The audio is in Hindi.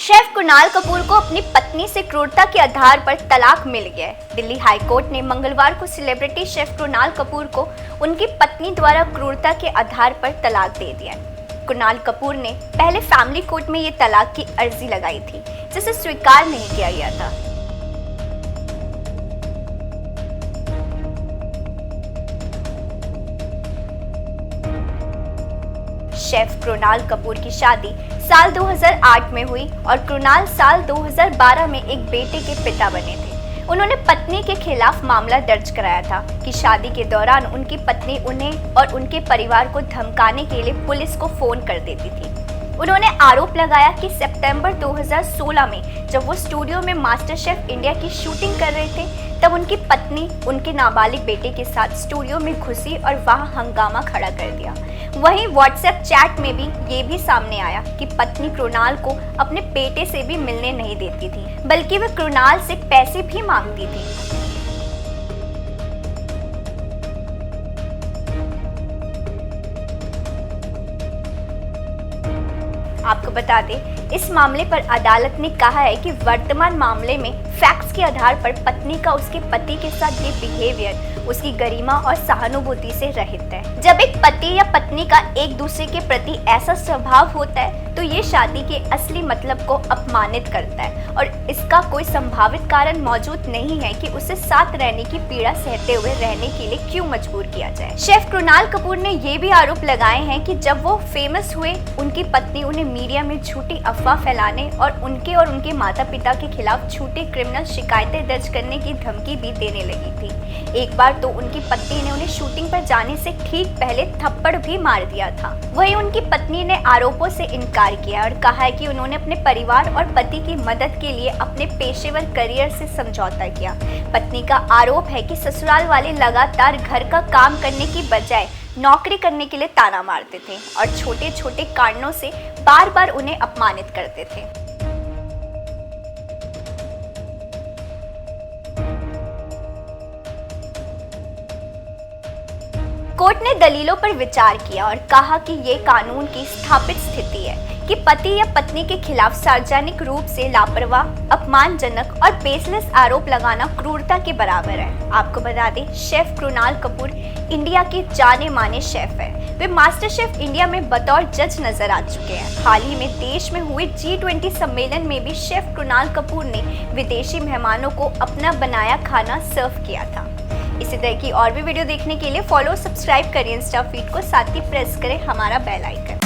शेफ कुणाल कपूर को अपनी पत्नी से क्रूरता के आधार पर तलाक मिल गया है। दिल्ली हाई कोर्ट ने मंगलवार को सेलिब्रिटी शेफ कुणाल कपूर को उनकी पत्नी द्वारा क्रूरता के आधार पर तलाक दे दिया है। कुणाल कपूर ने पहले फैमिली कोर्ट में ये तलाक की अर्जी लगाई थी, जिसे स्वीकार नहीं किया गया था। शेफ कुणाल कपूर की शादी साल 2008 में हुई और कुणाल साल 2012 में एक बेटे के पिता बने थे। उन्होंने पत्नी के खिलाफ मामला दर्ज कराया था कि शादी के दौरान उनकी पत्नी उन्हें और उनके परिवार को धमकाने के लिए पुलिस को फोन कर देती थी। उन्होंने आरोप लगाया कि सितंबर 2016 में जब वो स्टूडियो में मास्टर शेफ इंडिया की शूटिंग कर रहे थे, तब उनकी पत्नी उनके नाबालिग बेटे के साथ स्टूडियो में घुसी और वहां हंगामा खड़ा कर दिया। वहीं व्हाट्सएप चैट में भी ये भी सामने आया कि पत्नी कुणाल को अपने बेटे से भी मिलने नहीं देती थी, बल्कि वह कुणाल से पैसे भी मांगती थी। आपको बता दें, इस मामले पर अदालत ने कहा है कि वर्तमान मामले में फैक्ट्स के आधार पर पत्नी का उसके पति के साथ ये बिहेवियर उसकी गरिमा और सहानुभूति से रहित है। जब एक पति या पत्नी का एक दूसरे के प्रति ऐसा स्वभाव होता है तो ये शादी के असली मतलब को अपमानित करता है और इसका कोई संभावित कारण मौजूद नहीं है कि उसे साथ रहने की पीड़ा सहते हुए रहने के लिए क्यों मजबूर किया जाए। शेफ कुणाल कपूर ने ये भी आरोप लगाए हैं कि जब वो फेमस हुए, उनकी पत्नी उन्हें मीडिया में झूठी अफवाह फैलाने और उनके माता पिता के खिलाफ झूठी क्रिमिनल शिकायतें दर्ज करने की धमकी भी देने लगी थी। एक बार तो उनकी पत्नी ने उन्हें शूटिंग पर जाने से ठीक पहले थप्पड़ भी मार दिया था। वहीं उनकी पत्नी ने आरोपों से इनकार किया और कहा है कि उन्होंने अपने परिवार और पति की मदद के लिए अपने पेशेवर करियर से समझौता किया। पत्नी का आरोप है कि ससुराल वाले लगातार घर का काम करने की बजाय नौकरी करने के लिए ताना मारते थे और छोटे छोटे कारणों से बार बार उन्हें अपमानित करते थे। कोर्ट ने दलीलों पर विचार किया और कहा कि ये कानून की स्थापित स्थिति है कि पति या पत्नी के खिलाफ सार्वजनिक रूप से लापरवाह, अपमानजनक और बेसलेस आरोप लगाना क्रूरता के बराबर है। आपको बता दें, शेफ कुणाल कपूर इंडिया के जाने माने शेफ हैं। वे मास्टर शेफ इंडिया में बतौर जज नजर आ चुके हैं। हाल ही में देश में हुए G20 सम्मेलन में भी शेफ कुणाल कपूर ने विदेशी मेहमानों को अपना बनाया खाना सर्व किया था। इसी तरह की और भी वीडियो देखने के लिए फॉलो सब्सक्राइब करें इंस्टा फीड को, साथ ही प्रेस करें हमारा बेल आइकन।